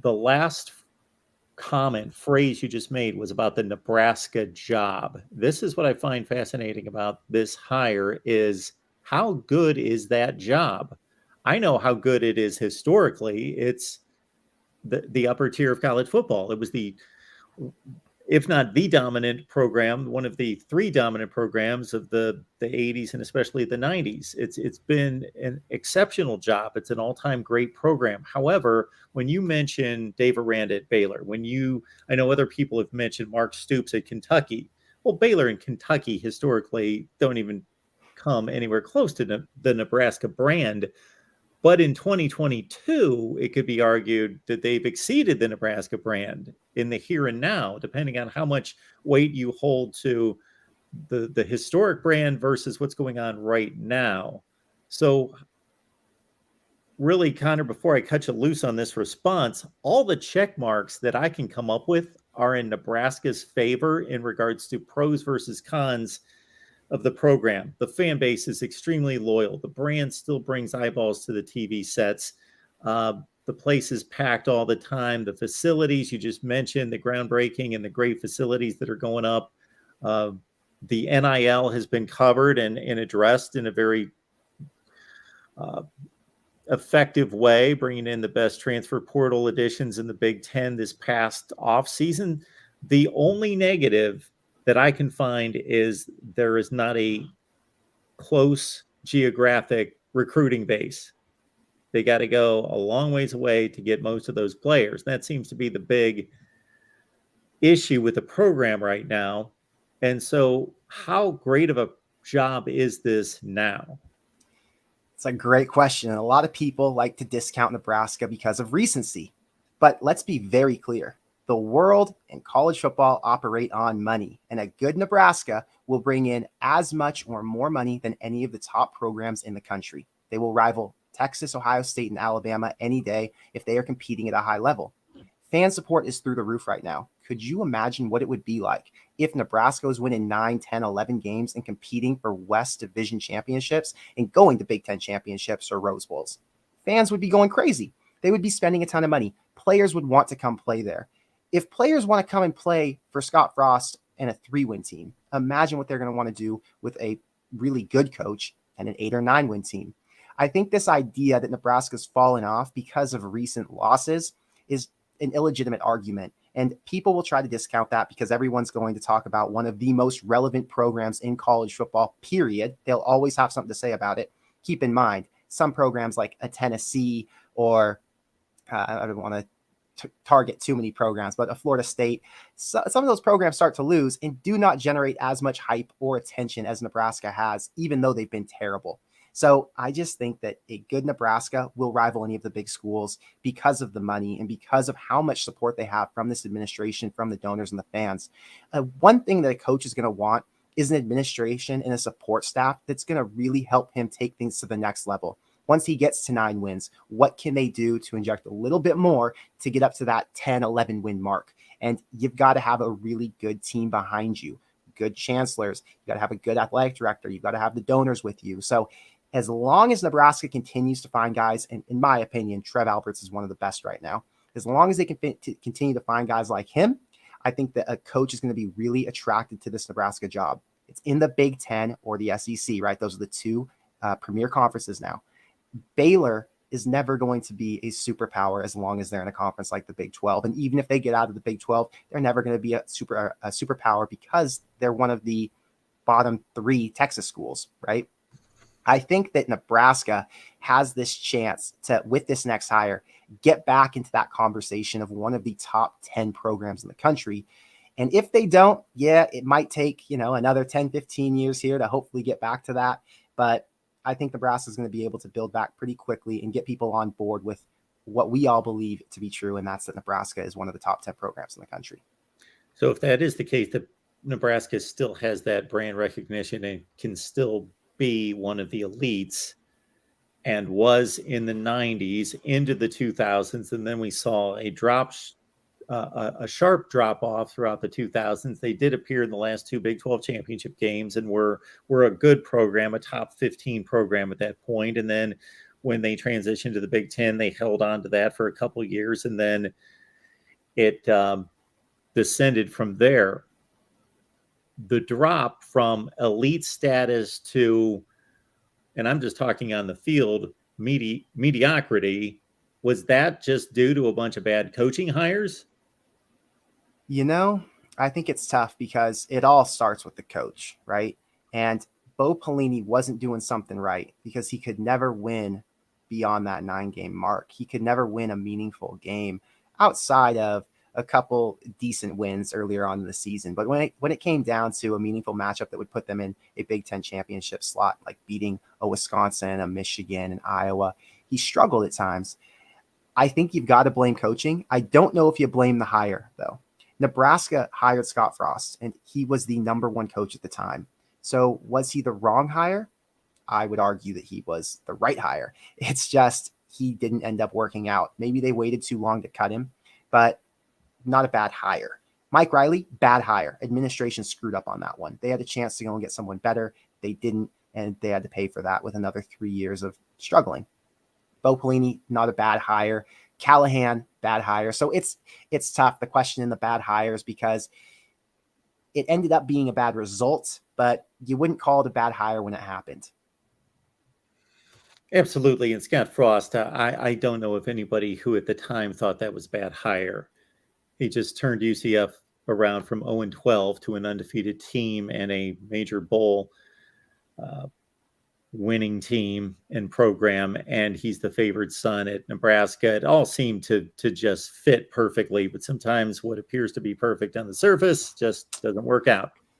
the last comment phrase you just made was about the Nebraska job. This is what I find fascinating about this hire is how good is that job? I know how good it is historically. It's the upper tier of college football. It was the, if not the dominant program, one of the three dominant programs of the 80s and especially the 90s. It's been an exceptional job. It's an all-time great program. However, when you mention Dave Aranda at Baylor, I know other people have mentioned Mark Stoops at Kentucky. Well, Baylor and Kentucky historically don't even come anywhere close to the Nebraska brand. But in 2022, it could be argued that they've exceeded the Nebraska brand in the here and now, depending on how much weight you hold to the historic brand versus what's going on right now. So really, Connor, before I cut you loose on this response, all the check marks that I can come up with are in Nebraska's favor in regards to pros versus cons of the program. The fan base is extremely loyal. The brand still brings eyeballs to the TV sets. The place is packed all the time. The facilities you just mentioned, the groundbreaking and the great facilities that are going up. The NIL has been covered and addressed in a very effective way, bringing in the best transfer portal additions in the Big Ten this past offseason. The only negative that I can find is there is not a close geographic recruiting base. They got to go a long ways away to get most of those players. That seems to be the big issue with the program right now. And so how great of a job is this now? It's a great question. And a lot of people like to discount Nebraska because of recency. But let's be very clear. The world and college football operate on money, and a good Nebraska will bring in as much or more money than any of the top programs in the country. They will rival Texas, Ohio State, and Alabama any day if they are competing at a high level. Fan support is through the roof right now. Could you imagine what it would be like if Nebraska was winning 9, 10, 11 games and competing for West Division championships and going to Big Ten championships or Rose Bowls? Fans would be going crazy. They would be spending a ton of money. Players would want to come play there. If players want to come and play for Scott Frost and a 3-win team, imagine what they're going to want to do with a really good coach and an 8 or 9-win team. I think this idea that Nebraska's fallen off because of recent losses is an illegitimate argument. And people will try to discount that because everyone's going to talk about one of the most relevant programs in college football, period. They'll always have something to say about it. Keep in mind, some programs like a Tennessee or I don't want to target too many programs, but a Florida State, some of those programs start to lose and do not generate as much hype or attention as Nebraska has, even though they've been terrible. So I just think that a good Nebraska will rival any of the big schools because of the money and because of how much support they have from this administration, from the donors and the fans. One thing that a coach is going to want is an administration and a support staff that's going to really help him take things to the next level. Once he gets to 9 wins, what can they do to inject a little bit more to get up to that 10, 11 win mark? And you've got to have a really good team behind you, good chancellors. You got to have a good athletic director. You've got to have the donors with you. So as long as Nebraska continues to find guys, and in my opinion, Trev Alberts is one of the best right now. As long as they can continue to find guys like him, I think that a coach is going to be really attracted to this Nebraska job. It's in the Big Ten or the SEC, right? Those are the two premier conferences now. Baylor is never going to be a superpower as long as they're in a conference like the Big 12. And even if they get out of the Big 12, they're never going to be a superpower because they're one of the bottom 3 Texas schools, right? I think that Nebraska has this chance to, with this next hire, get back into that conversation of one of the top 10 programs in the country. And if they don't, yeah, it might take, another 10, 15 years here to hopefully get back to that. But I think Nebraska is going to be able to build back pretty quickly and get people on board with what we all believe to be true, and that's that Nebraska is one of the top 10 programs in the country. So if that is the case, that Nebraska still has that brand recognition and can still be one of the elites and was in the 90s into the 2000s, and then we saw a sharp drop off throughout the 2000s. They did appear in the last 2 Big 12 championship games and were a good program, a top 15 program at that point. And then when they transitioned to the Big Ten. They held on to that for a couple years, and then it descended from there. The drop from elite status to, and I'm just talking on the field, mediocrity, was that just due to a bunch of bad coaching hires? You know, I think it's tough because it all starts with the coach, right? And Bo Pelini wasn't doing something right because he could never win beyond that 9-game mark. He could never win a meaningful game outside of a couple decent wins earlier on in the season. But when it came down to a meaningful matchup that would put them in a Big Ten championship slot, like beating a Wisconsin, a Michigan, and Iowa, he struggled at times. I think you've got to blame coaching. I don't know if you blame the hire, though. Nebraska hired Scott Frost, and he was the number one coach at the time. So was he the wrong hire? I would argue that he was the right hire. It's just he didn't end up working out. Maybe they waited too long to cut him, but not a bad hire. Mike Riley, bad hire. Administration screwed up on that one. They had a chance to go and get someone better. They didn't, and they had to pay for that with another 3 years of struggling. Bo Pelini, not a bad hire. Callahan, bad hire. So it's tough, the question in the bad hires, because it ended up being a bad result, but you wouldn't call it a bad hire when it happened. Absolutely. And Scott Frost, I don't know if anybody who at the time thought that was bad hire. He just turned UCF around from 0-12 to an undefeated team and a major bowl winning team and program, and he's the favored son at Nebraska. It all seemed to just fit perfectly, but sometimes what appears to be perfect on the surface just doesn't work out.